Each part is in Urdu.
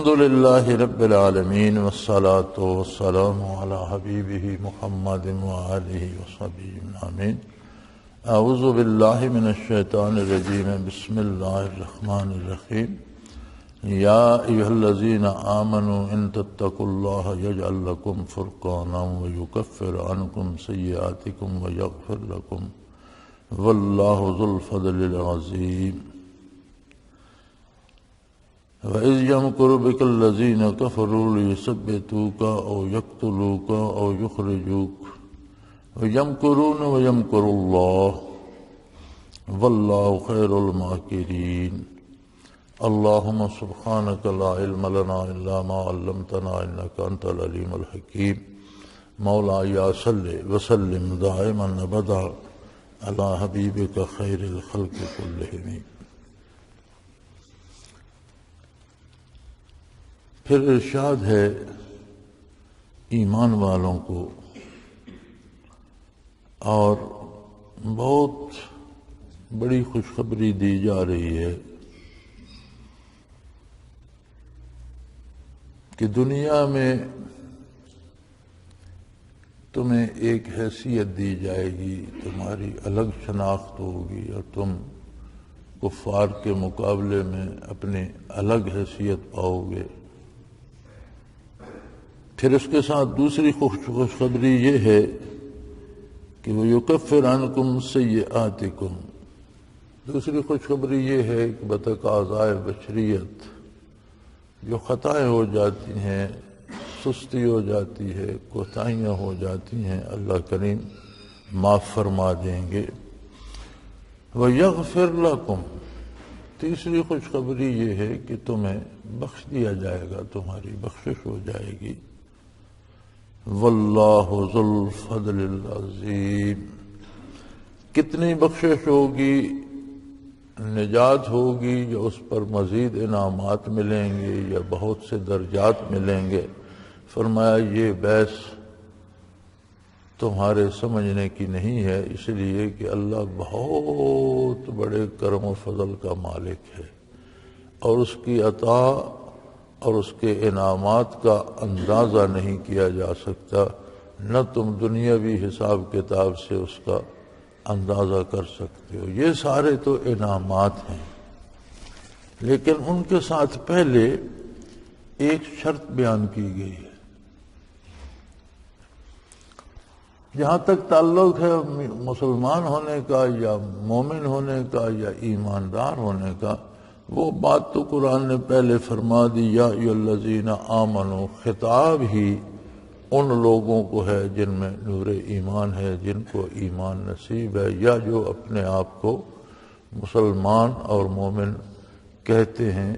الحمد للہ رب العالمین والصلاة والسلام علی حبیبہ محمد وآلہ وصحبہ آمین۔ اعوذ باللہ من الشیطان الرجیم، بسم اللہ الرحمن الرحیم۔ یا ایھا الذین آمنوا ان تتقوا اللہ یجعل لکم فرقانا ویکفر عنکم سیئاتکم ویغفر لکم واللہ ذو الفضل العظیم۔ وَإِذْ يَمْكُرُ بِكَ الَّذِينَ كَفَرُوا لِيُثَبِّتُوكَ أَوْ يَقْتُلُوكَ أَوْ يُخْرِجُوكَ وَيَمْكُرُونَ وَيَمْكُرُ اللَّهُ وَاللَّهُ خَيْرُ الْمَاكِرِينَ۔ اللهم سبحانك لا علم لنا إلا ما علمتنا إنك أنت العليم الحكيم۔ مولاي صل وسلم دائما أبدا على حبيبك خير الخلق كلهم۔ پھر ارشاد ہے ایمان والوں کو، اور بہت بڑی خوشخبری دی جا رہی ہے کہ دنیا میں تمہیں ایک حیثیت دی جائے گی، تمہاری الگ شناخت ہوگی، اور تم کفار کے مقابلے میں اپنی الگ حیثیت پاؤ گے۔ پھر اس کے ساتھ دوسری خوشخبری یہ ہے کہ وہ یکفر عنکم سیئاتکم۔ دوسری خوشخبری یہ ہے کہ بتقاضائے بشریت جو خطائیں ہو جاتی ہیں، سستی ہو جاتی ہے، کوتاہیاں ہو جاتی ہیں، اللہ کریم معاف فرما دیں گے۔ وَيَغْفِرْ لَكُمْ۔ تیسری خوشخبری یہ ہے کہ تمہیں بخش دیا جائے گا، تمہاری بخشش ہو جائے گی۔ واللہ ذو الفضل العظیم۔ کتنی بخشش ہوگی، نجات ہوگی، یا اس پر مزید انعامات ملیں گے یا بہت سے درجات ملیں گے؟ فرمایا یہ بحث تمہارے سمجھنے کی نہیں ہے، اس لیے کہ اللہ بہت بڑے کرم و فضل کا مالک ہے، اور اس کی عطا اور اس کے انعامات کا اندازہ نہیں کیا جا سکتا، نہ تم دنیاوی حساب کتاب سے اس کا اندازہ کر سکتے ہو۔ یہ سارے تو انعامات ہیں، لیکن ان کے ساتھ پہلے ایک شرط بیان کی گئی ہے۔ جہاں تک تعلق ہے مسلمان ہونے کا یا مومن ہونے کا یا ایماندار ہونے کا، وہ بات تو قرآن نے پہلے فرما دی، یا ایھا الذین آمنوا۔ خطاب ہی ان لوگوں کو ہے جن میں نور ایمان ہے، جن کو ایمان نصیب ہے، یا جو اپنے آپ کو مسلمان اور مومن کہتے ہیں،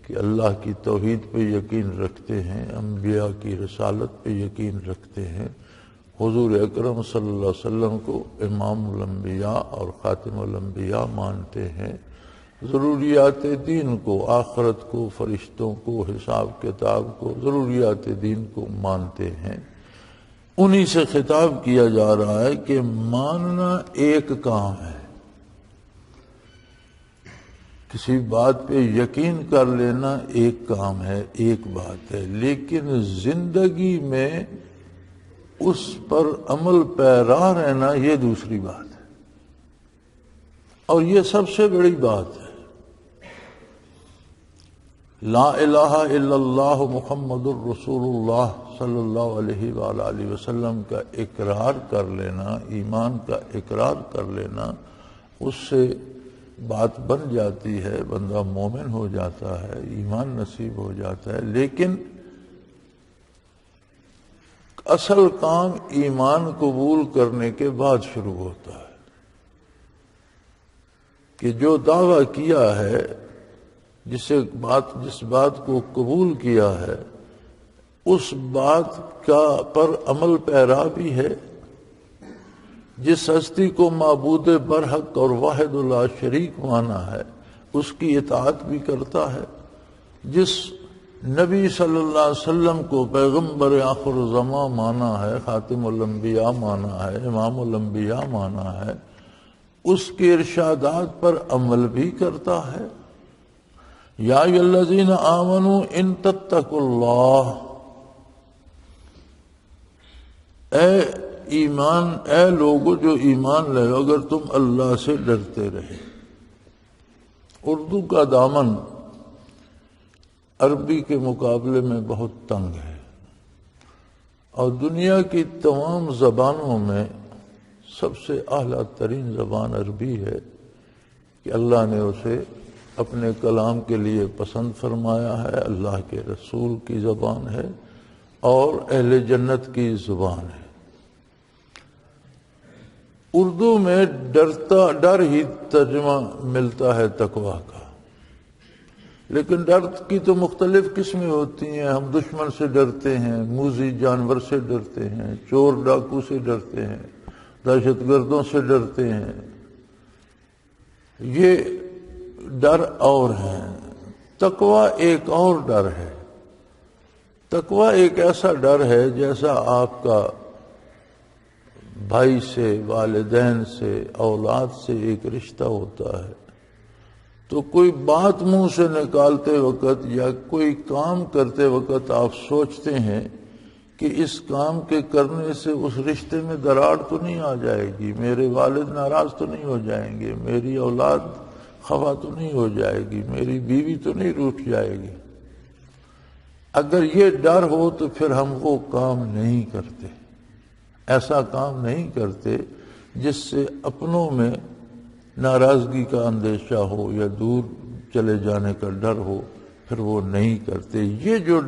کہ اللہ کی توحید پہ یقین رکھتے ہیں، انبیاء کی رسالت پہ یقین رکھتے ہیں، حضور اکرم صلی اللہ علیہ وسلم کو امام الانبیاء اور خاتم الانبیاء مانتے ہیں، ضروریات دین کو، آخرت کو، فرشتوں کو، حساب کتاب کو، ضروریات دین کو مانتے ہیں۔ انہی سے خطاب کیا جا رہا ہے کہ ماننا ایک کام ہے، کسی بات پہ یقین کر لینا ایک کام ہے، ایک بات ہے، لیکن زندگی میں اس پر عمل پیرا رہنا یہ دوسری بات ہے، اور یہ سب سے بڑی بات ہے۔ لا الہ الا اللہ محمد الرسول اللہ صلی اللہ علیہ وآلہ وسلم کا اقرار کر لینا، ایمان کا اقرار کر لینا، اس سے بات بن جاتی ہے، بندہ مومن ہو جاتا ہے، ایمان نصیب ہو جاتا ہے۔ لیکن اصل کام ایمان قبول کرنے کے بعد شروع ہوتا ہے، کہ جو دعویٰ کیا ہے، جس بات کو قبول کیا ہے، اس بات کا پر عمل پیرا بھی ہے، جس ہستی کو معبود برحق اور واحد لا شریک مانا ہے اس کی اطاعت بھی کرتا ہے، جس نبی صلی اللہ علیہ وسلم کو پیغمبر آخر الزمان مانا ہے، خاتم الانبیاء مانا ہے، امام الانبیاء مانا ہے، اس کے ارشادات پر عمل بھی کرتا ہے، یا ایھا الذین آمنوا ان تتقوا اللہ، اے لوگو جو ایمان لے اگر تم اللہ سے ڈرتے رہے۔ اردو کا دامن عربی کے مقابلے میں بہت تنگ ہے، اور دنیا کی تمام زبانوں میں سب سے اعلیٰ ترین زبان عربی ہے کہ اللہ نے اسے اپنے کلام کے لیے پسند فرمایا ہے، اللہ کے رسول کی زبان ہے اور اہل جنت کی زبان ہے۔ اردو میں ڈر ہی ترجمہ ملتا ہے تقویٰ کا، لیکن ڈر کی تو مختلف قسمیں ہوتی ہیں۔ ہم دشمن سے ڈرتے ہیں، موذی جانور سے ڈرتے ہیں، چور ڈاکو سے ڈرتے ہیں، دہشت گردوں سے ڈرتے ہیں، یہ ڈر اور ہیں۔ تقویٰ ایک اور ڈر ہے۔ تقویٰ ایک ایسا ڈر ہے جیسا آپ کا بھائی سے، والدین سے، اولاد سے ایک رشتہ ہوتا ہے، تو کوئی بات منہ سے نکالتے وقت یا کوئی کام کرتے وقت آپ سوچتے ہیں کہ اس کام کے کرنے سے اس رشتے میں دراڑ تو نہیں آ جائے گی، میرے والد ناراض تو نہیں ہو جائیں گے، میری اولاد خفا تو نہیں ہو جائے گی، میری بیوی تو نہیں روٹھ جائے گی۔ اگر یہ ڈر ہو تو پھر ہم وہ کام نہیں کرتے، ایسا کام نہیں کرتے جس سے اپنوں میں ناراضگی کا اندیشہ ہو یا دور چلے جانے کا ڈر ہو، پھر وہ نہیں کرتے۔ یہ جو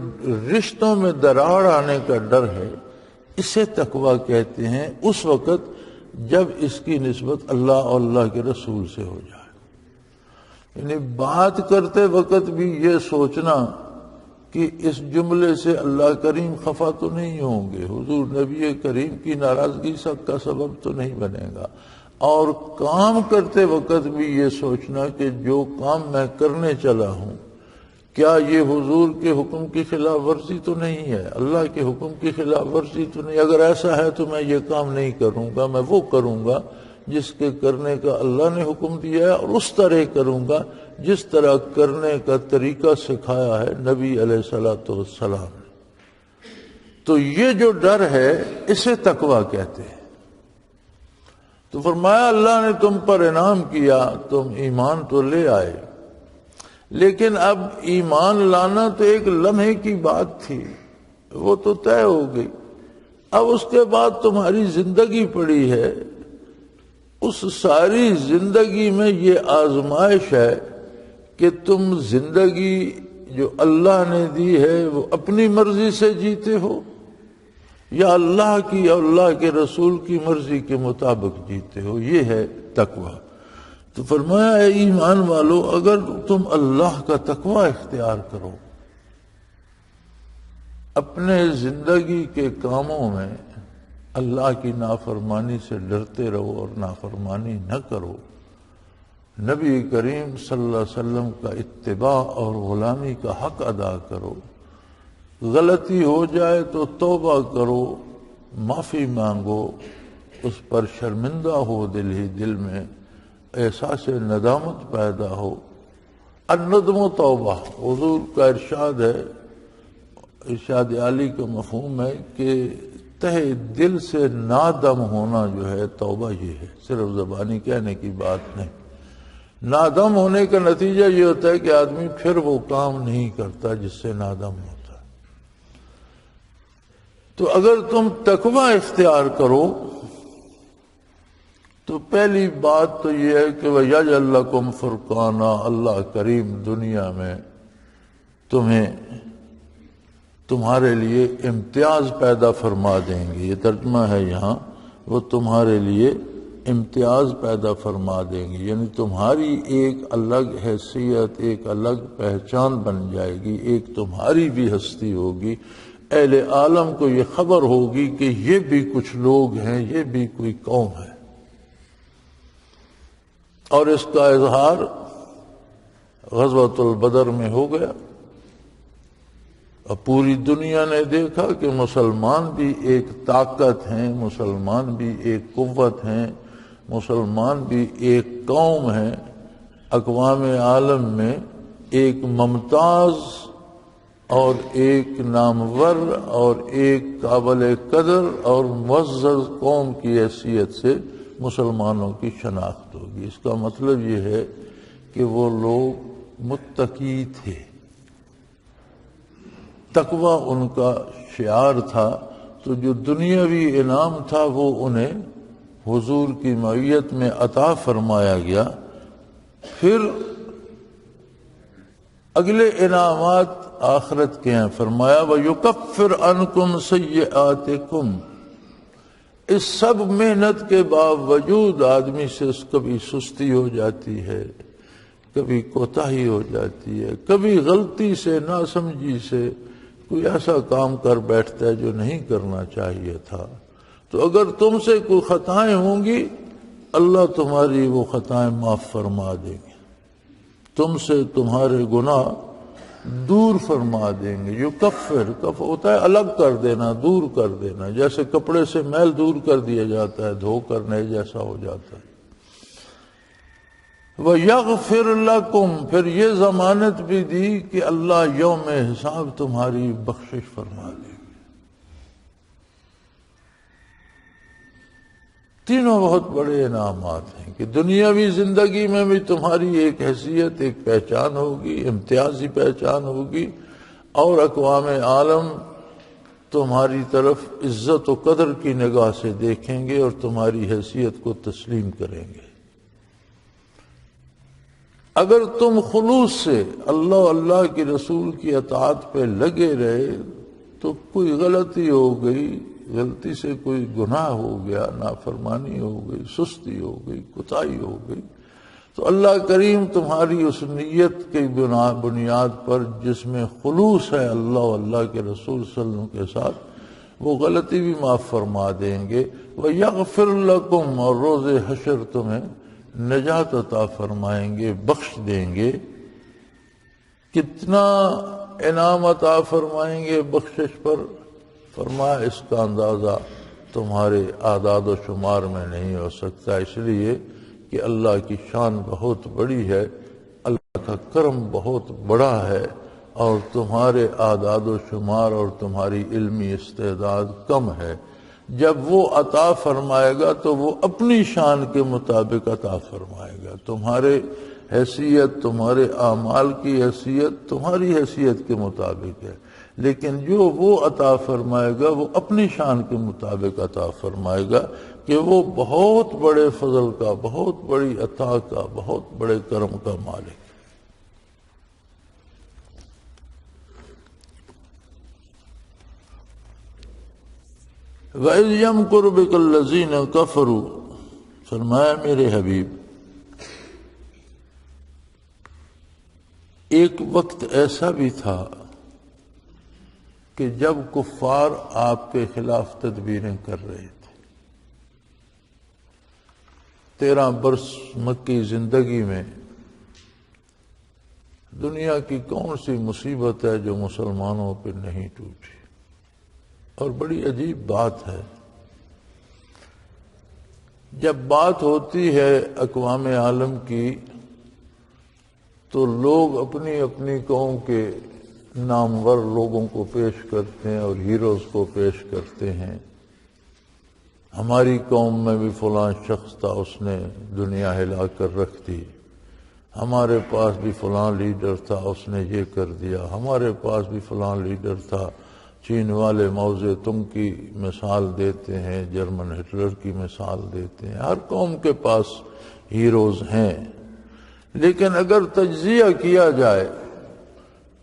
رشتوں میں دراڑ آنے کا ڈر ہے، اسے تقویٰ کہتے ہیں اس وقت جب اس کی نسبت اللہ اور اللہ کے رسول سے ہو جائے۔ یعنی بات کرتے وقت بھی یہ سوچنا کہ اس جملے سے اللہ کریم خفا تو نہیں ہوں گے، حضور نبی کریم کی ناراضگی کا سبب تو نہیں بنے گا، اور کام کرتے وقت بھی یہ سوچنا کہ جو کام میں کرنے چلا ہوں کیا یہ حضور کے حکم کی خلاف ورزی تو نہیں ہے، اللہ کے حکم کی خلاف ورزی تو نہیں؟ اگر ایسا ہے تو میں یہ کام نہیں کروں گا، میں وہ کروں گا جس کے کرنے کا اللہ نے حکم دیا ہے، اور اس طرح کروں گا جس طرح کرنے کا طریقہ سکھایا ہے نبی علیہ الصلوۃ والسلام نے۔ تو یہ جو ڈر ہے اسے تقویٰ کہتے ہیں۔ تو فرمایا اللہ نے تم پر انعام کیا، تم ایمان تو لے آئے، لیکن اب ایمان لانا تو ایک لمحے کی بات تھی، وہ تو طے ہو گئی۔ اب اس کے بعد تمہاری زندگی پڑی ہے، اس ساری زندگی میں یہ آزمائش ہے کہ تم زندگی جو اللہ نے دی ہے وہ اپنی مرضی سے جیتے ہو یا اللہ کی اور اللہ کے رسول کی مرضی کے مطابق جیتے ہو۔ یہ ہے تقویٰ۔ تو فرمایا اے ایمان والو، اگر تم اللہ کا تقویٰ اختیار کرو، اپنے زندگی کے کاموں میں اللہ کی نافرمانی سے ڈرتے رہو اور نافرمانی نہ کرو، نبی کریم صلی اللہ علیہ وسلم کا اتباع اور غلامی کا حق ادا کرو، غلطی ہو جائے تو توبہ کرو، معافی مانگو، اس پر شرمندہ ہو دل ہی دل میں، احساس ندامت پیدا ہو۔ الندم و توبہ، حضور کا ارشاد ہے، ارشاد عالی کا مفہوم ہے کہ تہ دل سے نادم ہونا جو ہے توبہ یہ ہے، صرف زبانی کہنے کی بات نہیں۔ نادم ہونے کا نتیجہ یہ ہوتا ہے کہ آدمی پھر وہ کام نہیں کرتا جس سے نادم ہوتا ہے۔ تو اگر تم تقویٰ اختیار کرو تو پہلی بات تو یہ ہے کہ وَيَجْعَلْ لَكُمْ فُرْقَانًا، اللہ کریم دنیا میں تمہارے لیے امتیاز پیدا فرما دیں گے۔ یہ ترجمہ ہے یہاں، وہ تمہارے لیے امتیاز پیدا فرما دیں گے، یعنی تمہاری ایک الگ حیثیت، ایک الگ پہچان بن جائے گی، ایک تمہاری بھی ہستی ہوگی۔ اہل عالم کو یہ خبر ہوگی کہ یہ بھی کچھ لوگ ہیں، یہ بھی کوئی قوم ہے، اور اس کا اظہار غزوۃ البدر میں ہو گیا، اور پوری دنیا نے دیکھا کہ مسلمان بھی ایک طاقت ہیں، مسلمان بھی ایک قوت ہیں، مسلمان بھی ایک قوم ہیں۔ اقوام عالم میں ایک ممتاز اور ایک نامور اور ایک قابل قدر اور معزز قوم کی حیثیت سے مسلمانوں کی شناخت ہوگی۔ اس کا مطلب یہ ہے کہ وہ لوگ متقی تھے، تقوی ان کا شعار تھا، تو جو دنیاوی انعام تھا وہ انہیں حضور کی معیت میں عطا فرمایا گیا۔ پھر اگلے انعامات آخرت کے ہیں، فرمایا وَيُكَفِّرْ عَنْكُمْ سَيِّئَاتِكُمْ۔ اس سب محنت کے باوجود آدمی سے کبھی سستی ہو جاتی ہے، کبھی کوتاہی ہو جاتی ہے، کبھی غلطی سے ناسمجھی سے کوئی ایسا کام کر بیٹھتا ہے جو نہیں کرنا چاہیے تھا، تو اگر تم سے کوئی خطائیں ہوں گی اللہ تمہاری وہ خطائیں معاف فرما دیں گے، تم سے تمہارے گناہ دور فرما دیں گے۔ یکفر، کف ہوتا ہے الگ کر دینا، دور کر دینا، جیسے کپڑے سے میل دور کر دیا جاتا ہے، دھو کر نئے جیسا ہو جاتا ہے۔ وَيَغْفِرْ لَكُمْ، پھر یہ ضمانت بھی دی کہ اللہ یوم حساب تمہاری بخشش فرما دے گا۔ تینوں بہت بڑے انعامات ہیں کہ دنیاوی زندگی میں بھی تمہاری ایک حیثیت، ایک پہچان ہوگی، امتیازی پہچان ہوگی، اور اقوام عالم تمہاری طرف عزت و قدر کی نگاہ سے دیکھیں گے اور تمہاری حیثیت کو تسلیم کریں گے۔ اگر تم خلوص سے اللہ کی رسول کی اطاعت پہ لگے رہے تو کوئی غلطی ہو گئی، غلطی سے کوئی گناہ ہو گیا، نافرمانی ہو گئی، سستی ہو گئی، کوتاہی ہو گئی، تو اللہ کریم تمہاری اس نیت کی بنیاد پر جس میں خلوص ہے اللہ کے رسول صلی اللہ علیہ وسلم کے ساتھ، وہ غلطی بھی معاف فرما دیں گے۔ وَيَغْفِرْ لَكُمْ، اور روز حشر تمہیں نجات عطا فرمائیں گے، بخش دیں گے۔ کتنا انعام عطا فرمائیں گے بخشش پر؟ فرمایا اس کا اندازہ تمہارے اعداد و شمار میں نہیں ہو سکتا، اس لیے کہ اللہ کی شان بہت بڑی ہے، اللہ کا کرم بہت بڑا ہے، اور تمہارے اعداد و شمار اور تمہاری علمی استعداد کم ہے۔ جب وہ عطا فرمائے گا تو وہ اپنی شان کے مطابق عطا فرمائے گا۔ تمہارے حیثیت، تمہارے اعمال کی حیثیت تمہاری حیثیت کے مطابق ہے، لیکن جو وہ عطا فرمائے گا وہ اپنی شان کے مطابق عطا فرمائے گا کہ وہ بہت بڑے فضل کا، بہت بڑی عطا کا، بہت بڑے کرم کا مالک ہے۔ وَإِذْ يَمْكُرُ بِكَ الَّذِينَ كَفَرُوا، فرمایا میرے حبیب ایک وقت ایسا بھی تھا کہ جب کفار آپ کے خلاف تدبیریں کر رہے تھے۔ 13 برس مکی زندگی میں دنیا کی کون سی مصیبت ہے جو مسلمانوں پہ نہیں ٹوٹی؟ اور بڑی عجیب بات ہے، جب بات ہوتی ہے اقوام عالم کی تو لوگ اپنی اپنی قوم کے نامور لوگوں کو پیش کرتے ہیں اور ہیروز کو پیش کرتے ہیں۔ ہماری قوم میں بھی فلاں شخص تھا، اس نے دنیا ہلا کر رکھ دی، ہمارے پاس بھی فلاں لیڈر تھا، اس نے یہ کر دیا، ہمارے پاس بھی فلاں لیڈر تھا۔ چین والے ماؤ زیتونگ کی مثال دیتے ہیں، جرمن ہٹلر کی مثال دیتے ہیں، ہر قوم کے پاس ہیروز ہیں، لیکن اگر تجزیہ کیا جائے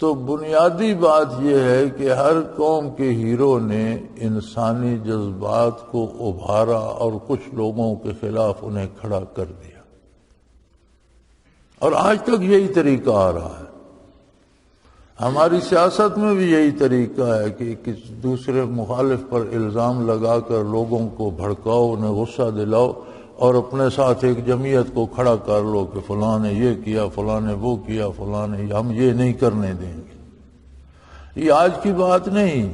تو بنیادی بات یہ ہے کہ ہر قوم کے ہیرو نے انسانی جذبات کو ابھارا اور کچھ لوگوں کے خلاف انہیں کھڑا کر دیا، اور آج تک یہی طریقہ آ رہا ہے۔ ہماری سیاست میں بھی یہی طریقہ ہے کہ کسی دوسرے مخالف پر الزام لگا کر لوگوں کو بھڑکاؤ، انہیں غصہ دلاؤ اور اپنے ساتھ ایک جمعیت کو کھڑا کر لو کہ فلاں نے یہ کیا، فلاں نے وہ کیا، فلاں نے ہم یہ نہیں کرنے دیں گے۔ یہ آج کی بات نہیں،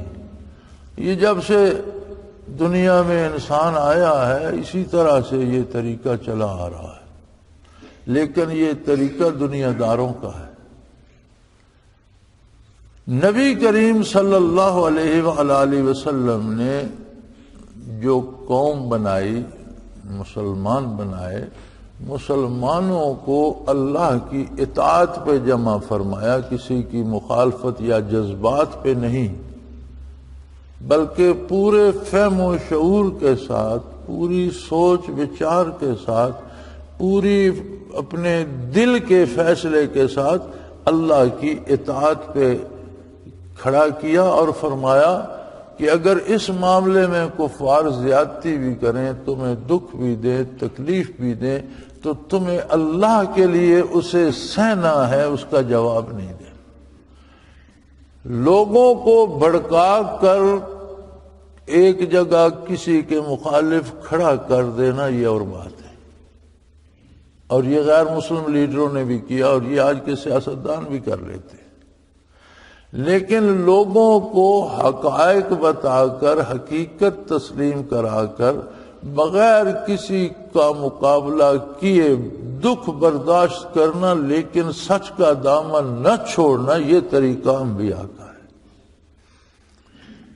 یہ جب سے دنیا میں انسان آیا ہے اسی طرح سے یہ طریقہ چلا آ رہا ہے، لیکن یہ طریقہ دنیا داروں کا ہے۔ نبی کریم صلی اللہ علیہ وآلہ وسلم نے جو قوم بنائی، مسلمان بنائے، مسلمانوں کو اللہ کی اطاعت پہ جمع فرمایا، کسی کی مخالفت یا جذبات پہ نہیں، بلکہ پورے فہم و شعور کے ساتھ، پوری سوچ وچار کے ساتھ، پوری اپنے دل کے فیصلے کے ساتھ اللہ کی اطاعت پہ کھڑا کیا، اور فرمایا کہ اگر اس معاملے میں کفار زیادتی بھی کریں، تمہیں دکھ بھی دیں، تکلیف بھی دیں، تو تمہیں اللہ کے لیے اسے سہنا ہے، اس کا جواب نہیں دینا۔ لوگوں کو بھڑکا کر ایک جگہ کسی کے مخالف کھڑا کر دینا یہ اور بات ہے، اور یہ غیر مسلم لیڈروں نے بھی کیا، اور یہ آج کے سیاستدان بھی کر لیتے ہیں۔ لیکن لوگوں کو حقائق بتا کر، حقیقت تسلیم کرا کر، بغیر کسی کا مقابلہ کیے دکھ برداشت کرنا، لیکن سچ کا دامن نہ چھوڑنا، یہ طریقہ انبیاء کا ہے۔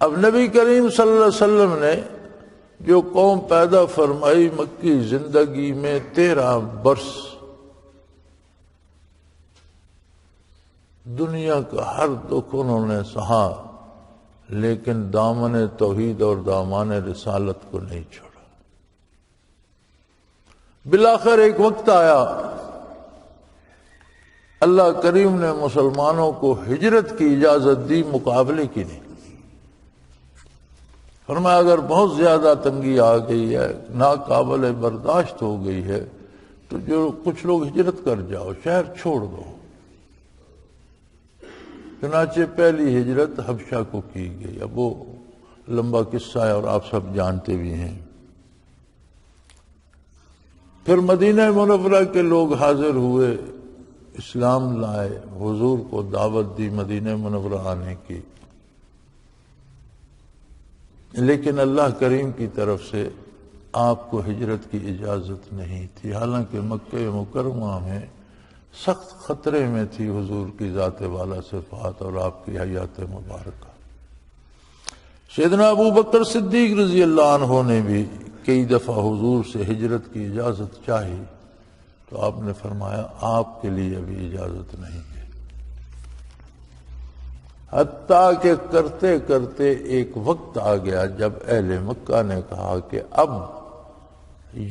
اب نبی کریم صلی اللہ علیہ وسلم نے جو قوم پیدا فرمائی مکی زندگی میں 13 برس، دنیا کا ہر دکھ انہوں نے سہا، لیکن دامن توحید اور دامان رسالت کو نہیں چھوڑا۔ بالآخر ایک وقت آیا، اللہ کریم نے مسلمانوں کو ہجرت کی اجازت دی، مقابلے کی نہیں۔ فرمایا اگر بہت زیادہ تنگی آ گئی ہے، ناقابل برداشت ہو گئی ہے، تو جو کچھ لوگ ہجرت کر جاؤ، شہر چھوڑ دو۔ چنانچہ پہلی ہجرت حبشہ کو کی گئی۔ اب وہ لمبا قصہ ہے اور آپ سب جانتے بھی ہیں۔ پھر مدینہ منورہ کے لوگ حاضر ہوئے، اسلام لائے، حضور کو دعوت دی مدینہ منورہ آنے کی، لیکن اللہ کریم کی طرف سے آپ کو ہجرت کی اجازت نہیں تھی، حالانکہ مکہ مکرمہ میں سخت خطرے میں تھی حضور کی ذات والا صفات اور آپ کی حیات مبارکہ۔ سیدنا ابو بکر صدیق رضی اللہ عنہ نے بھی کئی دفعہ حضور سے ہجرت کی اجازت چاہی، تو آپ نے فرمایا آپ کے لیے ابھی اجازت نہیں ہے۔ حتیٰ کہ کرتے کرتے ایک وقت آ گیا جب اہل مکہ نے کہا کہ اب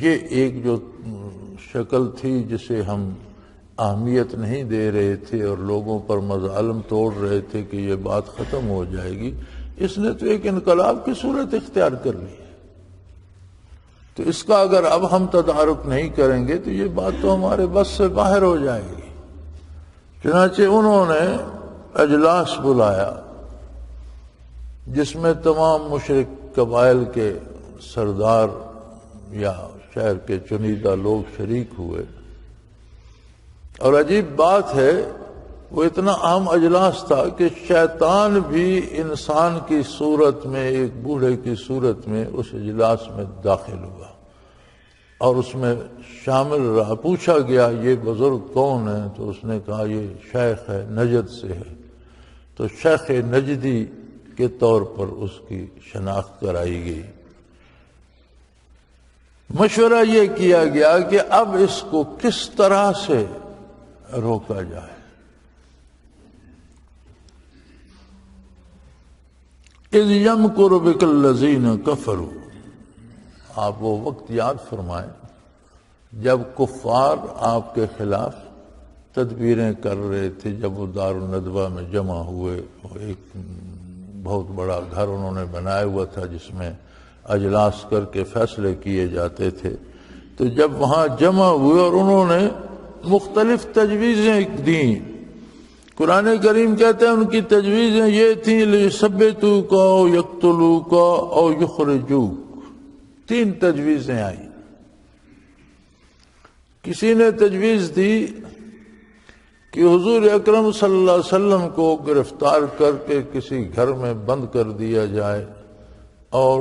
یہ ایک جو شکل تھی جسے ہم اہمیت نہیں دے رہے تھے اور لوگوں پر مظالم توڑ رہے تھے کہ یہ بات ختم ہو جائے گی، اس نے تو ایک انقلاب کی صورت اختیار کر لی ہے، تو اس کا اگر اب ہم تدارک نہیں کریں گے تو یہ بات تو ہمارے بس سے باہر ہو جائے گی۔ چنانچہ انہوں نے اجلاس بلایا جس میں تمام مشرک قبائل کے سردار یا شہر کے چنیدہ لوگ شریک ہوئے، اور عجیب بات ہے وہ اتنا عام اجلاس تھا کہ شیطان بھی انسان کی صورت میں، ایک بوڑھے کی صورت میں اس اجلاس میں داخل ہوا اور اس میں شامل رہا۔ پوچھا گیا یہ بزرگ کون ہے؟ تو اس نے کہا یہ شیخ ہے، نجد سے ہے۔ تو شیخ نجدی کے طور پر اس کی شناخت کرائی گئی۔ مشورہ یہ کیا گیا کہ اب اس کو کس طرح سے روکا جائے۔ اذ یمکر بک الذین کفروا، آپ وہ وقت یاد فرمائیں جب کفار آپ کے خلاف تدبیریں کر رہے تھے، جب وہ دار الندوہ میں جمع ہوئے، ایک بہت بڑا گھر انہوں نے بنایا ہوا تھا جس میں اجلاس کر کے فیصلے کیے جاتے تھے، تو جب وہاں جمع ہوئے اور انہوں نے مختلف تجویزیں دیں، قرآن کریم کہتے ہیں ان کی تجویزیں یہ تھیں لِيَثَبِّتُوكَ أَوْ يَقْتُلُوكَ أَوْ يُخْرِجُوكَ، 3 تجویزیں آئیں۔ کسی نے تجویز دی کہ حضور اکرم صلی اللہ علیہ وسلم کو گرفتار کر کے کسی گھر میں بند کر دیا جائے اور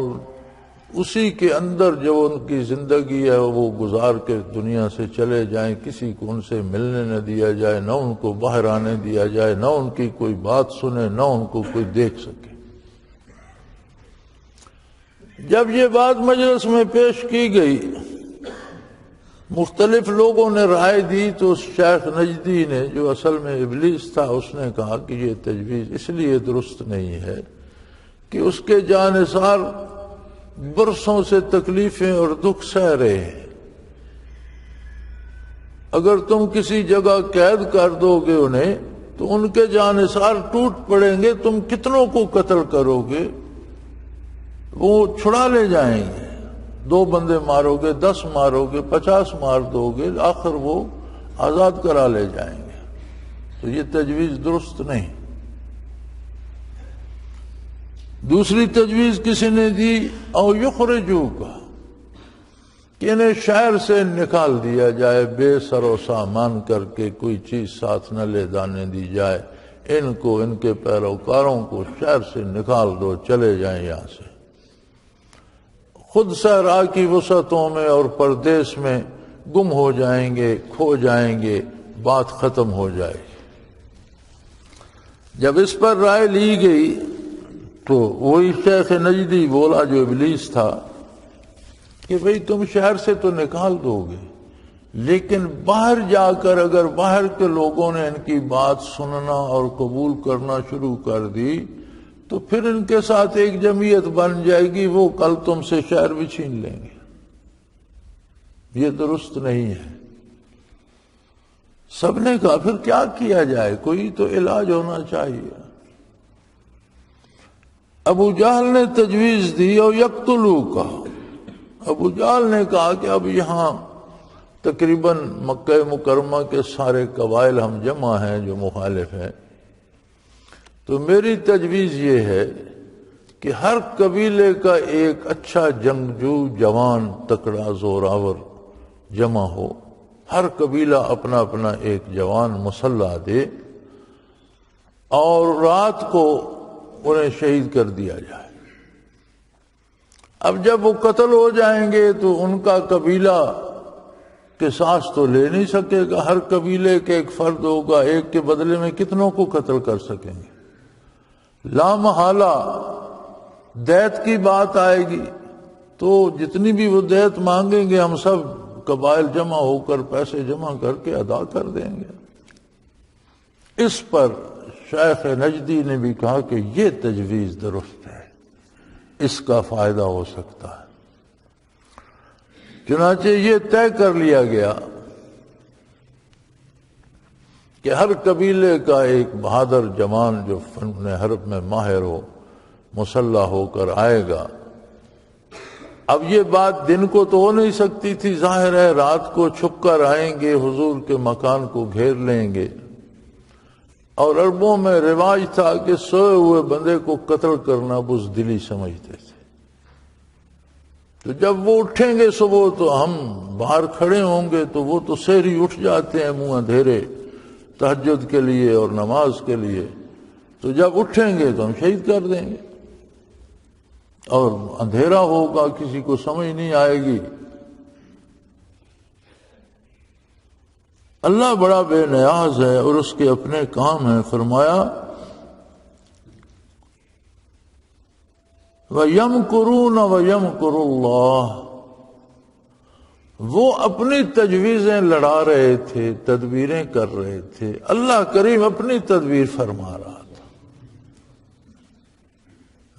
اسی کے اندر جو ان کی زندگی ہے وہ گزار کے دنیا سے چلے جائیں، کسی کو ان سے ملنے نہ دیا جائے، نہ ان کو باہر آنے دیا جائے، نہ ان کی کوئی بات سنے، نہ ان کو کوئی دیکھ سکے۔ جب یہ بات مجلس میں پیش کی گئی، مختلف لوگوں نے رائے دی، تو شیخ نجدی نے جو اصل میں ابلیس تھا اس نے کہا کہ یہ تجویز اس لیے درست نہیں ہے کہ اس کے جانثار برسوں سے تکلیفیں اور دکھ سہ رہے ہیں، اگر تم کسی جگہ قید کر دو گے انہیں تو ان کے جانثار ٹوٹ پڑیں گے، تم کتنوں کو قتل کرو گے، وہ چھڑا لے جائیں گے، 2 بندے مارو گے، 10 مارو گے، 50 مار دو گے، آخر وہ آزاد کرا لے جائیں گے، تو یہ تجویز درست نہیں۔ دوسری تجویز کسی نے دی، او یخرجو کا، کہ انہیں شہر سے نکال دیا جائے، بے سر و سامان کر کے، کوئی چیز ساتھ نہ لے جانے دی جائے، ان کو، ان کے پیروکاروں کو شہر سے نکال دو، چلے جائیں یہاں سے، خود صحرا کی وسعتوں میں اور پردیس میں گم ہو جائیں گے، کھو جائیں گے، بات ختم ہو جائے گی۔ جب اس پر رائے لی گئی تو وہی شیخ نجدی بولا جو ابلیس تھا کہ بھئی تم شہر سے تو نکال دو گے، لیکن باہر جا کر اگر باہر کے لوگوں نے ان کی بات سننا اور قبول کرنا شروع کر دی تو پھر ان کے ساتھ ایک جمعیت بن جائے گی، وہ کل تم سے شہر بھی چھین لیں گے، یہ درست نہیں ہے۔ سب نے کہا پھر کیا کیا جائے، کوئی تو علاج ہونا چاہیے۔ ابو جہل نے تجویز دی، اور یقتلو کا، ابو جہل نے کہا کہ اب یہاں تقریباً مکہ مکرمہ کے سارے قبائل ہم جمع ہیں جو مخالف ہیں، تو میری تجویز یہ ہے کہ ہر قبیلے کا ایک اچھا جنگجو، جوان، تکڑا، زوراور جمع ہو، ہر قبیلہ اپنا اپنا ایک جوان مسلح دے، اور رات کو انہیں شہید کر دیا جائے۔ اب جب وہ قتل ہو جائیں گے تو ان کا قبیلہ قصاص تو لے نہیں سکے گا، ہر قبیلے کے ایک فرد ہوگا، ایک کے بدلے میں کتنوں کو قتل کر سکیں گے؟ لا محالہ دیت کی بات آئے گی تو جتنی بھی وہ دیت مانگیں گے ہم سب قبائل جمع ہو کر پیسے جمع کر کے ادا کر دیں گے۔ اس پر شیخ نجدی نے بھی کہا کہ یہ تجویز درست ہے، اس کا فائدہ ہو سکتا ہے۔ چنانچہ یہ طے کر لیا گیا کہ ہر قبیلے کا ایک بہادر جوان جو فن حرب میں ماہر ہو، مسلح ہو کر آئے گا۔ اب یہ بات دن کو تو ہو نہیں سکتی تھی، ظاہر ہے رات کو چھپ کر آئیں گے، حضور کے مکان کو گھیر لیں گے، اور عربوں میں رواج تھا کہ سوئے ہوئے بندے کو قتل کرنا بزدلی سمجھتے تھے، تو جب وہ اٹھیں گے صبح تو ہم باہر کھڑے ہوں گے تو وہ تو سحری اٹھ جاتے ہیں منہ اندھیرے تہجد کے لیے اور نماز کے لیے، تو جب اٹھیں گے تو ہم شہید کر دیں گے، اور اندھیرا ہوگا، کسی کو سمجھ نہیں آئے گی۔ اللہ بڑا بے نیاز ہے اور اس کے اپنے کام ہیں۔ فرمایا وَيَمْكُرُونَ وَيَمْكُرُ اللَّهُ، وہ اپنی تجویزیں لڑا رہے تھے، تدبیریں کر رہے تھے، اللہ کریم اپنی تدبیر فرما رہا تھا۔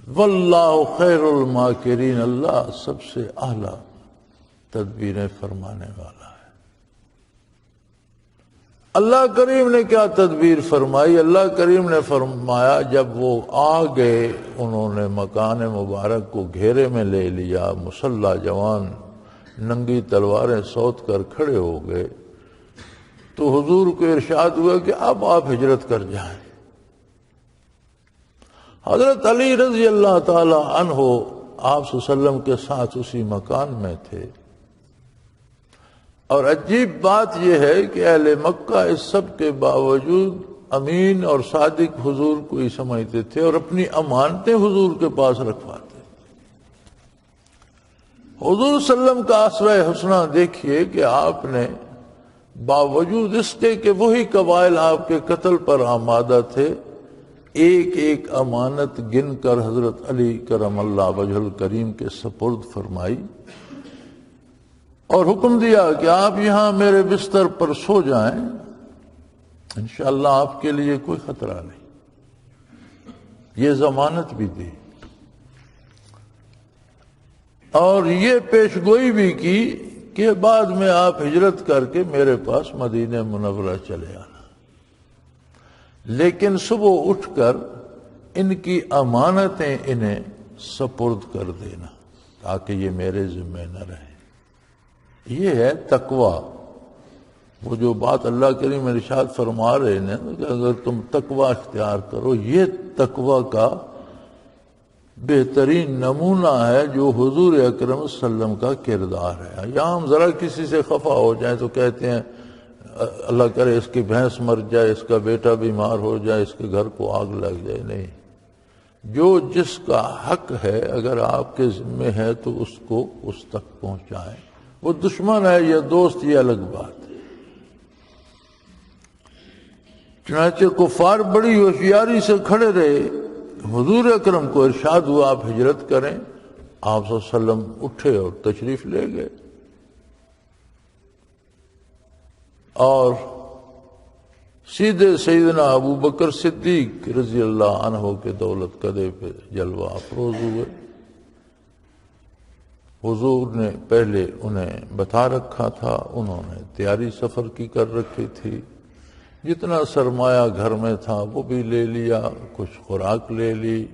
وَاللَّهُ خَيْرُ الْمَاكِرِينَ، اللہ سب سے اعلیٰ تدبیریں فرمانے والا ہے۔ اللہ کریم نے کیا تدبیر فرمائی؟ اللہ کریم نے فرمایا جب وہ آ گئے، انہوں نے مکان مبارک کو گھیرے میں لے لیا، مسلح جوان ننگی تلواریں سوت کر کھڑے ہو گئے، تو حضور کو ارشاد ہوا کہ اب آپ ہجرت کر جائیں۔ حضرت علی رضی اللہ تعالی عنہ آپ صلی اللہ علیہ وسلم کے ساتھ اسی مکان میں تھے، اور عجیب بات یہ ہے کہ اہل مکہ اس سب کے باوجود امین اور صادق حضور کو ہی سمجھتے تھے اور اپنی امانتیں حضور کے پاس رکھواتے۔ حضور صلی اللہ علیہ وسلم کا اسوہ حسنہ دیکھیے کہ آپ نے باوجود اس کے کہ وہی قبائل آپ کے قتل پر آمادہ تھے، ایک ایک امانت گن کر حضرت علی کرم اللہ وجہ الکریم کے سپرد فرمائی اور حکم دیا کہ آپ یہاں میرے بستر پر سو جائیں، انشاءاللہ آپ کے لیے کوئی خطرہ نہیں۔ یہ ضمانت بھی دی اور یہ پیشگوئی بھی کی کہ بعد میں آپ ہجرت کر کے میرے پاس مدینہ منورہ چلے آنا، لیکن صبح اٹھ کر ان کی امانتیں انہیں سپرد کر دینا تاکہ یہ میرے ذمہ نہ رہے۔ یہ ہے تقوی۔ وہ جو بات اللہ کریم ارشاد فرما رہے ہیں کہ اگر تم تقوی اختیار کرو، یہ تقوی کا بہترین نمونہ ہے جو حضور اکرم صلی اللہ علیہ وسلم کا کردار ہے۔ یہاں ہم ذرا کسی سے خفا ہو جائیں تو کہتے ہیں اللہ کرے اس کی بھینس مر جائے، اس کا بیٹا بیمار ہو جائے، اس کے گھر کو آگ لگ جائے۔ نہیں، جو جس کا حق ہے اگر آپ کے ذمہ ہے تو اس کو اس تک پہنچائیں۔ وہ دشمن ہے یا دوست یہ الگ بات ہے۔ چنانچہ کفار بڑی ہوشیاری سے کھڑے رہے، حضور اکرم کو ارشاد ہوا آپ ہجرت کریں، آپ صلی اللہ علیہ وسلم اٹھے اور تشریف لے گئے اور سیدھے سیدنا ابو بکر صدیق رضی اللہ عنہ کے دولت قدے پہ جلوہ افروز ہوئے۔ حضور نے پہلے انہیں بتا رکھا تھا، انہوں نے تیاری سفر کی کر رکھی تھی، جتنا سرمایہ گھر میں تھا وہ بھی لے لیا، کچھ خوراک لے لی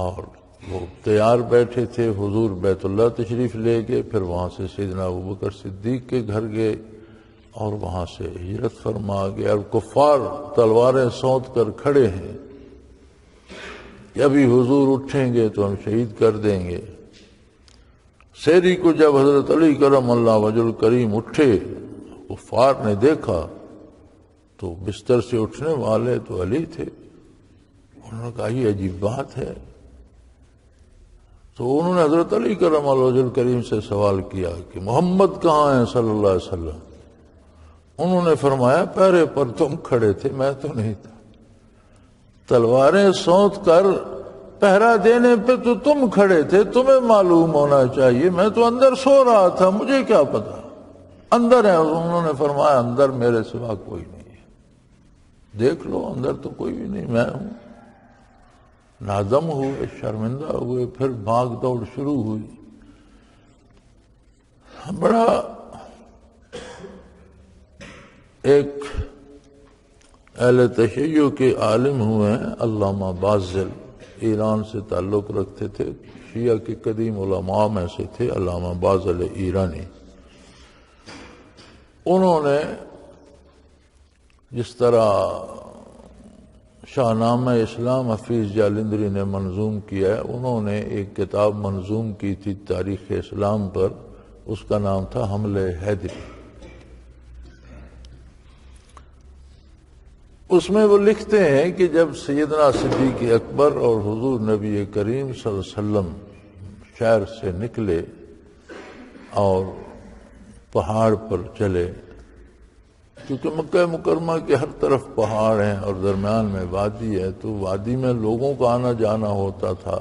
اور وہ تیار بیٹھے تھے۔ حضور بیت اللہ تشریف لے گئے، پھر وہاں سے سیدنا ابوبکر صدیق کے گھر گئے اور وہاں سے ہجرت فرما گئے، اور کفار تلواریں سونت کر کھڑے ہیں کہ ابھی حضور اٹھیں گے تو ہم شہید کر دیں گے۔ سحری کو جب حضرت علی کرم اللہ وجہ الکریم اٹھے، کفار نے دیکھا تو بستر سے اٹھنے والے تو علی تھے۔ انہوں نے کہا یہ عجیب بات ہے، تو انہوں نے حضرت علی کرم اللہ وجہ الکریم سے سوال کیا کہ محمد کہاں ہیں صلی اللہ علیہ وسلم؟ انہوں نے فرمایا پہرے پر تم کھڑے تھے، میں تو نہیں تھا، تلواریں سونت کر پہرا دینے پہ تو تم کھڑے تھے، تمہیں معلوم ہونا چاہیے، میں تو اندر سو رہا تھا، مجھے کیا پتا اندر ہے۔ انہوں نے فرمایا اندر میرے سوا کوئی نہیں ہے، دیکھ لو اندر تو کوئی بھی نہیں، میں ہوں۔ نادم ہوئے، شرمندہ ہوئے، پھر بھاگ دوڑ شروع ہوئی۔ بڑا ایک اہل تشیع کے عالم ہوئے ہیں علامہ باذل، ایران سے تعلق رکھتے تھے، شیعہ کے قدیم علماء میں سے تھے علامہ باذل ایرانی۔ انہوں نے جس طرح شاہنامہ اسلام حفیظ جالندری نے منظوم کیا ہے، انہوں نے ایک کتاب منظوم کی تھی تاریخ اسلام پر، اس کا نام تھا حملہ حیدری۔ اس میں وہ لکھتے ہیں کہ جب سیدنا صدیق اکبر اور حضور نبی کریم صلی اللہ علیہ وسلم شہر سے نکلے اور پہاڑ پر چلے، کیونکہ مکہ مکرمہ کے ہر طرف پہاڑ ہیں اور درمیان میں وادی ہے، تو وادی میں لوگوں کا آنا جانا ہوتا تھا،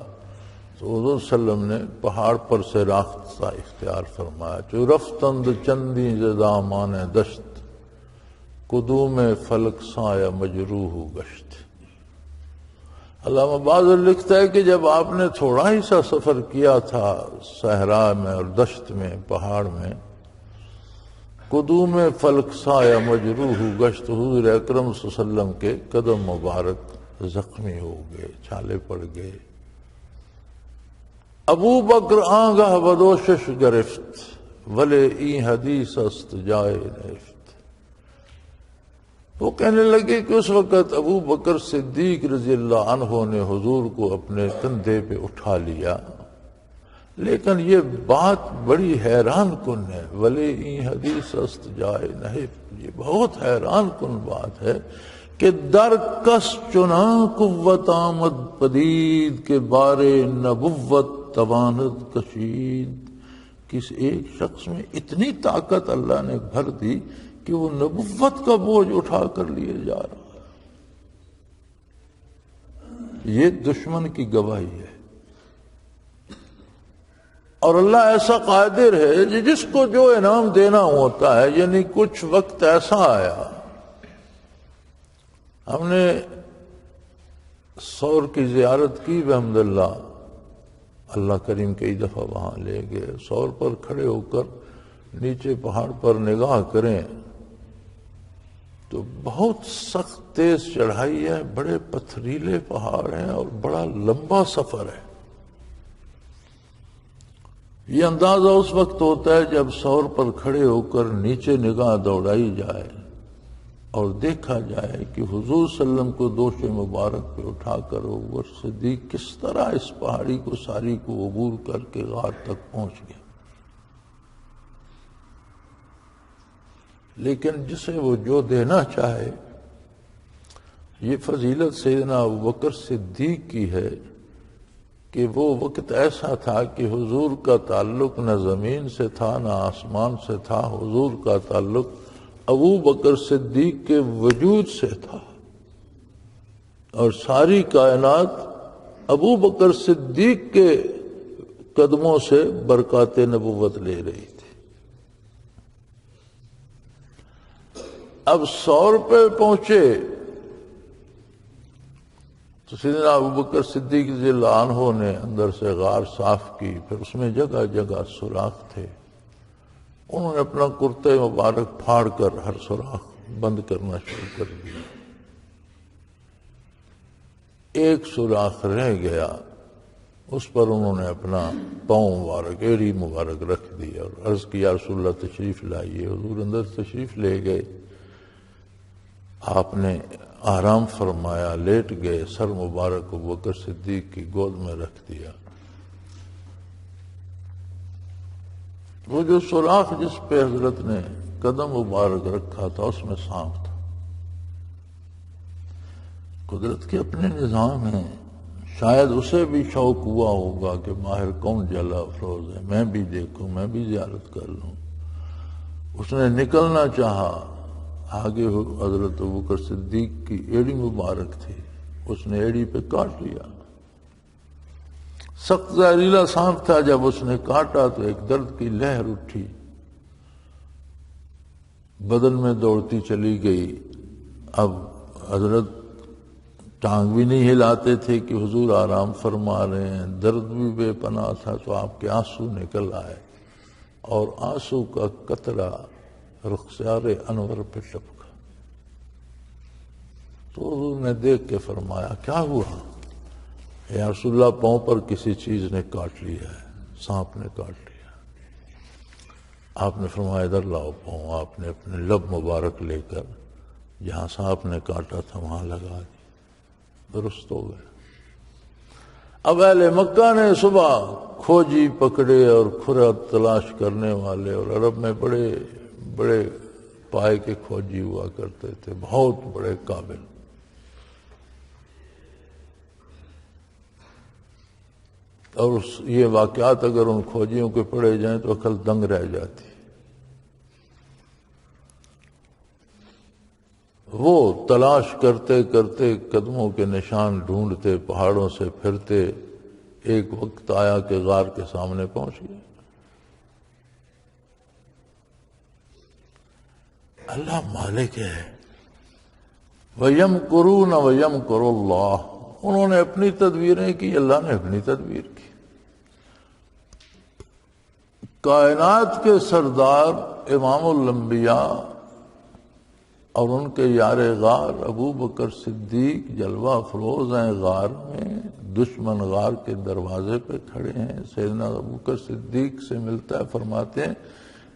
تو حضور صلی اللہ علیہ وسلم نے پہاڑ پر سے راستہ اختیار فرمایا، جو رفتند چندی زدامان دشت، قدوم فلک سایہ مجروح گشت۔ علامہ باذل لکھتا ہے کہ جب آپ نے تھوڑا ہی سا سفر کیا تھا صحرا میں اور دشت میں، پہاڑ میں، قدوم فلک سایہ مجروح گشت، حضور اکرم صلی اللہ علیہ وسلم کے قدم مبارک زخمی ہو گئے، چھالے پڑ گئے۔ ابو بکر آنگاہ بدوشش گرفت، ولے این حدیث است جائے نفت۔ وہ کہنے لگے کہ اس وقت ابو بکر صدیق رضی اللہ عنہ نے حضور کو اپنے کندھے پہ اٹھا لیا، لیکن یہ بات بڑی حیران کن ہے، ولی این حدیث است جائے نہف، یہ بہت حیران کن بات ہے کہ در کس چنان قوت آمد پدید کے بارے نبوت تواند کشید. کس ایک شخص میں اتنی طاقت اللہ نے بھر دی کہ وہ نبوت کا بوجھ اٹھا کر لیے جا رہا ہے. یہ دشمن کی گواہی ہے. اور اللہ ایسا قادر ہے کہ جس کو جو انعام دینا ہوتا ہے. یعنی کچھ وقت ایسا آیا، ہم نے سور کی زیارت کی بحمداللہ، اللہ کریم کئی دفعہ وہاں لے گئے. سور پر کھڑے ہو کر نیچے پہاڑ پر نگاہ کریں تو بہت سخت تیز چڑھائی ہے، بڑے پتھریلے پہاڑ ہیں اور بڑا لمبا سفر ہے. یہ اندازہ اس وقت ہوتا ہے جب سور پر کھڑے ہو کر نیچے نگاہ دوڑائی جائے اور دیکھا جائے کہ حضور صلی اللہ علیہ وسلم کو دوش مبارک پہ اٹھا کر ابوبکر صدیق کس طرح اس پہاڑی کو ساری کو عبور کر کے غار تک پہنچ گیا. لیکن جسے وہ جو دینا چاہے، یہ فضیلت سیدنا ابوبکر صدیق کی ہے کہ وہ وقت ایسا تھا کہ حضور کا تعلق نہ زمین سے تھا نہ آسمان سے تھا. حضور کا تعلق ابو بکر صدیق کے وجود سے تھا، اور ساری کائنات ابو بکر صدیق کے قدموں سے برکات نبوت لے رہی تھی. اب سور پہ پہنچے تو سیدنا ابو بکر صدیق رضی اللہ عنہ نے اندر سے غار صاف کی. پھر اس میں جگہ جگہ سوراخ تھے. انہوں نے اپنا کرتے مبارک پھاڑ کر ہر سوراخ بند کرنا شروع کر دیا. ایک سوراخ رہ گیا، اس پر انہوں نے اپنا پاؤں مبارک، ایڑی مبارک رکھ دی اور عرض کیا رسول اللہ تشریف لائیے. حضور اندر تشریف لے گئے. آپ نے آرام فرمایا، لیٹ گئے، سر مبارک ابو بکر صدیق کی گود میں رکھ دیا. وہ جو سوراخ جس پہ حضرت نے قدم مبارک رکھا تھا اس میں سانپ تھا. قدرت کے اپنے نظام ہیں. شاید اسے بھی شوق ہوا ہوگا کہ باہر کون جلا افروز ہے، میں بھی دیکھوں، میں بھی زیارت کر لوں. اس نے نکلنا چاہا، آگے حضرت ابوبکر صدیق کی ایڑی مبارک تھی، اس نے ایڑی پہ کاٹ لیا. سخت زہریلا سانپ تھا. جب اس نے کاٹا تو ایک درد کی لہر اٹھی، بدن میں دوڑتی چلی گئی. اب حضرت ٹانگ بھی نہیں ہلاتے تھے کہ حضور آرام فرما رہے ہیں، درد بھی بے پناہ تھا. تو آپ کے آنسو نکل آئے اور آنسو کا قطرہ رخسار انور پہ ٹپکا. تو حضور نے دیکھ کے فرمایا کیا ہوا؟ یا رسول اللہ پاؤں پر کسی چیز نے کاٹ لیا ہے، سانپ نے کاٹ لیا. آپ نے فرمایا ادھر لاؤ پاؤں. آپ نے اپنے لب مبارک لے کر جہاں سانپ نے کاٹا تھا وہاں لگا دی، درست ہو گئے. اب اہل مکہ نے صبح کھوجی پکڑے اور کھرا تلاش کرنے والے، اور عرب میں بڑے بڑے پائے کے کھوجی ہوا کرتے تھے، بہت بڑے قابل. اور یہ واقعات اگر ان کھوجیوں کے پڑھے جائیں تو عقل دنگ رہ جاتی. وہ تلاش کرتے کرتے قدموں کے نشان ڈھونڈتے، پہاڑوں سے پھرتے، ایک وقت آیا کہ غار کے سامنے پہنچ گئے. اللہ مالک ہے. وَيَمْكُرُونَ وَيَمْكُرُ اللَّهُ. انہوں نے اپنی تدبیریں کی، اللہ نے اپنی تدبیر کی. کائنات کے سردار امام الانبیاء اور ان کے یار غار ابو بکر صدیق جلوہ افروز ہیں غار میں. دشمن غار کے دروازے پہ کھڑے ہیں. سیدنا ابو بکر صدیق سے ملتا ہے، فرماتے ہیں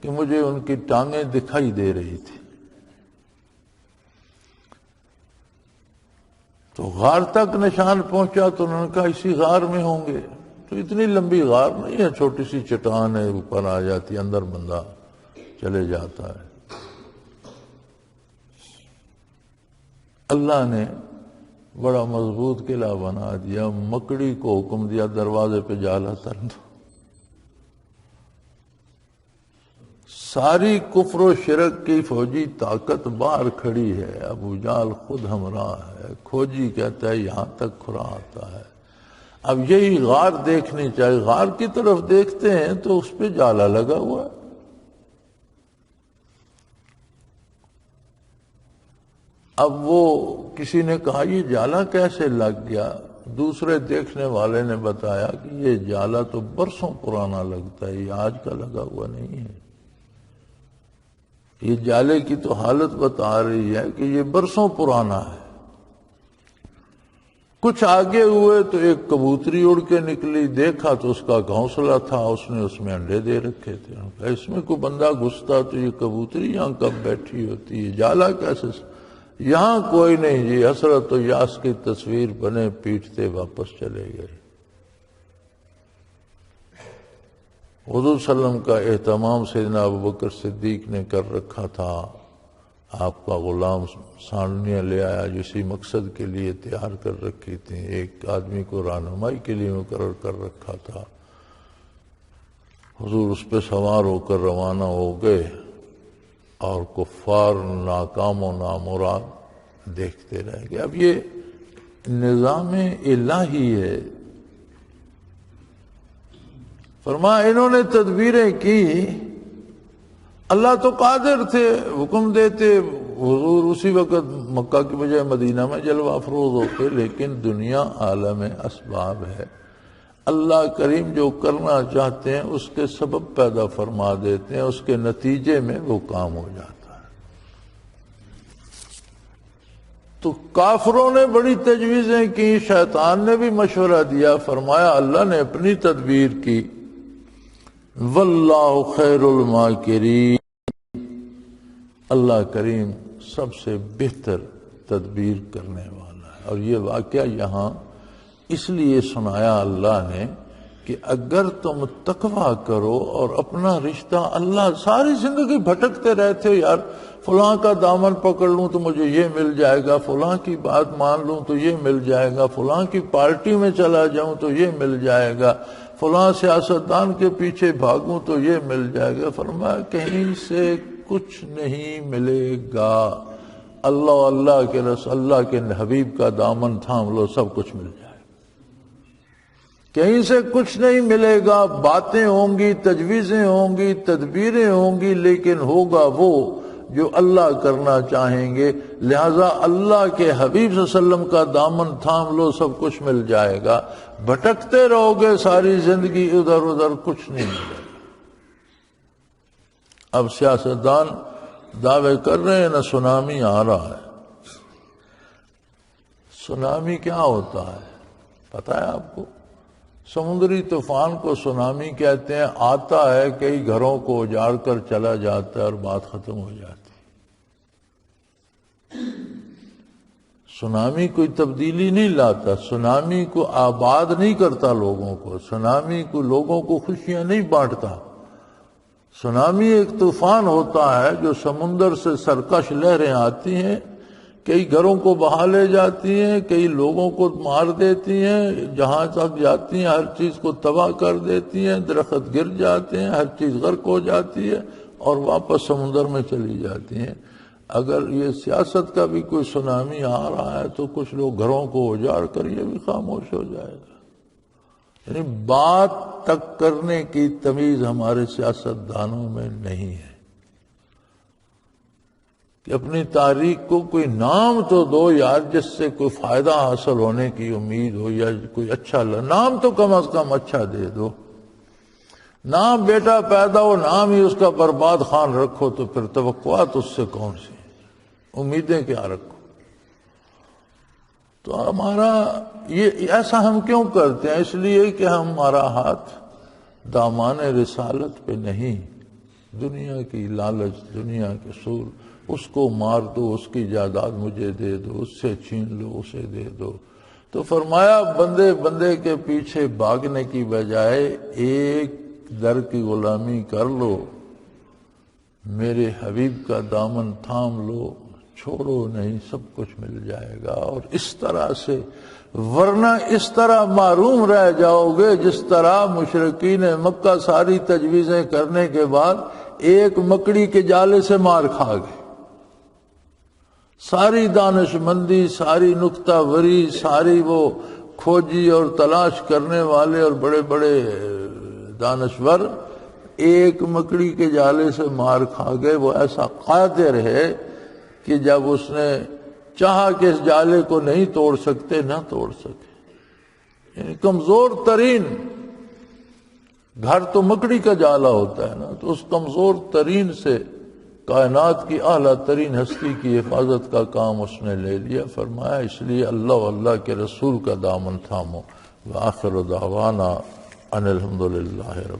کہ مجھے ان کی ٹانگیں دکھائی دے رہی تھی. تو غار تک نشان پہنچا تو انہوں نے کہا اسی غار میں ہوں گے. تو اتنی لمبی غار نہیں ہے، چھوٹی سی چٹان ہے، اوپر آ جاتی، اندر بندہ چلے جاتا ہے. اللہ نے بڑا مضبوط قلعہ بنا دیا، مکڑی کو حکم دیا دروازے پہ جالا تر دو۔ ساری کفر و شرک کی فوجی طاقت باہر کھڑی ہے، ابو جہل خود ہمراہ ہے، کھوجی کہتا ہے یہاں تک کھرا آتا ہے۔ اب یہی غار دیکھنی چاہیے، غار کی طرف دیکھتے ہیں تو اس پہ جالا لگا ہوا ہے۔ اب وہ کسی نے کہا یہ جالا کیسے لگ گیا؟ دوسرے دیکھنے والے نے بتایا کہ یہ جالا تو برسوں پرانا لگتا ہے، یہ آج کا لگا ہوا نہیں ہے۔ یہ جالے کی تو حالت بتا رہی ہے کہ یہ برسوں پرانا ہے۔ کچھ آگے ہوئے تو ایک کبوتری اڑ کے نکلی، دیکھا تو اس کا گھونسلہ تھا، اس نے اس میں انڈے دے رکھے تھے۔ اس میں کوئی بندہ گھستا تو یہ کبوتری یہاں کب بیٹھی ہوتی ہے، جالا کیسے؟ یہاں کوئی نہیں جی، حسرت و یاس کی تصویر بنے پیٹتے واپس چلے گئے۔ حضور صلی اللہ علیہ وسلم کا اہتمام سیدنا ابوبکر صدیق نے کر رکھا تھا، آپ کا غلام سانڈیاں لے آیا جسی مقصد کے لیے تیار کر رکھی تھی، ایک آدمی کو رہنمائی کے لیے مقرر کر رکھا تھا۔ حضور اس پہ سوار ہو کر روانہ ہو گئے اور کفار ناکام و نامراد دیکھتے رہ گئے۔ اب یہ نظام الہی ہے۔ فرمایا انہوں نے تدبیریں کی، اللہ تو قادر تھے، حکم دیتے، حضور اسی وقت مکہ کی بجائے مدینہ میں جلوہ افروز ہوتے، لیکن دنیا عالم اسباب ہے۔ اللہ کریم جو کرنا چاہتے ہیں اس کے سبب پیدا فرما دیتے ہیں، اس کے نتیجے میں وہ کام ہو جاتا ہے۔ تو کافروں نے بڑی تجویزیں کی، شیطان نے بھی مشورہ دیا، فرمایا اللہ نے اپنی تدبیر کی، واللہ خیر الماکرین، اللہ کریم سب سے بہتر تدبیر کرنے والا ہے۔ اور یہ واقعہ یہاں اس لیے سنایا اللہ نے کہ اگر تم تقویٰ کرو اور اپنا رشتہ اللہ، ساری زندگی بھٹکتے رہتے ہو، یار فلاں کا دامن پکڑ لوں تو مجھے یہ مل جائے گا، فلاں کی بات مان لوں تو یہ مل جائے گا، فلاں کی پارٹی میں چلا جاؤں تو یہ مل جائے گا، فلاں سیاستدان کے پیچھے بھاگوں تو یہ مل جائے گا۔ فرمایا کہیں سے کچھ نہیں ملے گا، اللہ اللہ کے رسول، اللہ کے حبیب کا دامن تھام لو، سب کچھ مل جائے گا۔ کہیں سے کچھ نہیں ملے گا، باتیں ہوں گی، تجویزیں ہوں گی، تدبیریں ہوں گی، لیکن ہوگا وہ جو اللہ کرنا چاہیں گے۔ لہذا اللہ کے حبیب صلی اللہ علیہ وسلم کا دامن تھام لو، سب کچھ مل جائے گا۔ بھٹکتے رہو گے ساری زندگی ادھر ادھر، کچھ نہیں ملے گا۔ اب سیاستدان دعوے کر رہے ہیں نا سونامی آ رہا ہے۔ سونامی کیا ہوتا ہے پتہ ہے آپ کو؟ سمندری طوفان کو سونامی کہتے ہیں، آتا ہے کئی گھروں کو اجاڑ کر چلا جاتا ہے اور بات ختم ہو جاتی ہے۔ سونامی کوئی تبدیلی نہیں لاتا، سونامی کو آباد نہیں کرتا لوگوں کو، سونامی کو لوگوں کو خوشیاں نہیں بانٹتا۔ سونامی ایک طوفان ہوتا ہے جو سمندر سے سرکش لہریں آتی ہیں، کئی گھروں کو بہا لے جاتی ہیں، کئی لوگوں کو مار دیتی ہیں، جہاں تک جاتی ہیں ہر چیز کو تباہ کر دیتی ہیں، درخت گر جاتے ہیں، ہر چیز غرق ہو جاتی ہے اور واپس سمندر میں چلی جاتی ہیں۔ اگر یہ سیاست کا بھی کوئی سونامی آ رہا ہے تو کچھ لوگ گھروں کو اجاڑ کر یہ بھی خاموش ہو جائے گا۔ یعنی بات تک کرنے کی تمیز ہمارے سیاستدانوں میں نہیں ہے کہ اپنی تاریخ کو کوئی نام تو دو یار، جس سے کوئی فائدہ حاصل ہونے کی امید ہو، یا کوئی اچھا نام تو کم از کم اچھا دے دو۔ نام بیٹا پیدا ہو، نام ہی اس کا برباد خان رکھو تو پھر توقعات اس سے کون سی، امیدیں کیا رکھو؟ تو ہمارا یہ ایسا ہم کیوں کرتے ہیں؟ اس لیے کہ ہمارا ہاتھ دامان رسالت پہ نہیں، دنیا کی لالچ، دنیا کے سور، اس کو مار دو، اس کی جائیداد مجھے دے دو، اس سے چھین لو، اسے دے دو۔ تو فرمایا بندے بندے کے پیچھے بھاگنے کی بجائے ایک در کی غلامی کر لو، میرے حبیب کا دامن تھام لو، چھوڑو نہیں، سب کچھ مل جائے گا۔ اور اس طرح سے، ورنہ اس طرح معروم رہ جاؤ گے جس طرح مشرکین مکہ ساری تجویزیں کرنے کے بعد ایک مکڑی کے جالے سے مار کھا گئے۔ ساری دانش مندی، ساری نکتہ وری، ساری وہ کھوجی اور تلاش کرنے والے اور بڑے بڑے دانشور ایک مکڑی کے جالے سے مار کھا گئے۔ وہ ایسا قادر ہے کہ جب اس نے چاہا کہ اس جالے کو نہیں توڑ سکتے، نہ توڑ سکے۔ یعنی کمزور ترین گھر تو مکڑی کا جالا ہوتا ہے نا، تو اس کمزور ترین سے کائنات کی اعلیٰ ترین ہستی کی حفاظت کا کام اس نے لے لیا۔ فرمایا اس لیے اللہ و اللہ کے رسول کا دامن تھامو۔ وآخر دعوانا ان الحمدللہ رب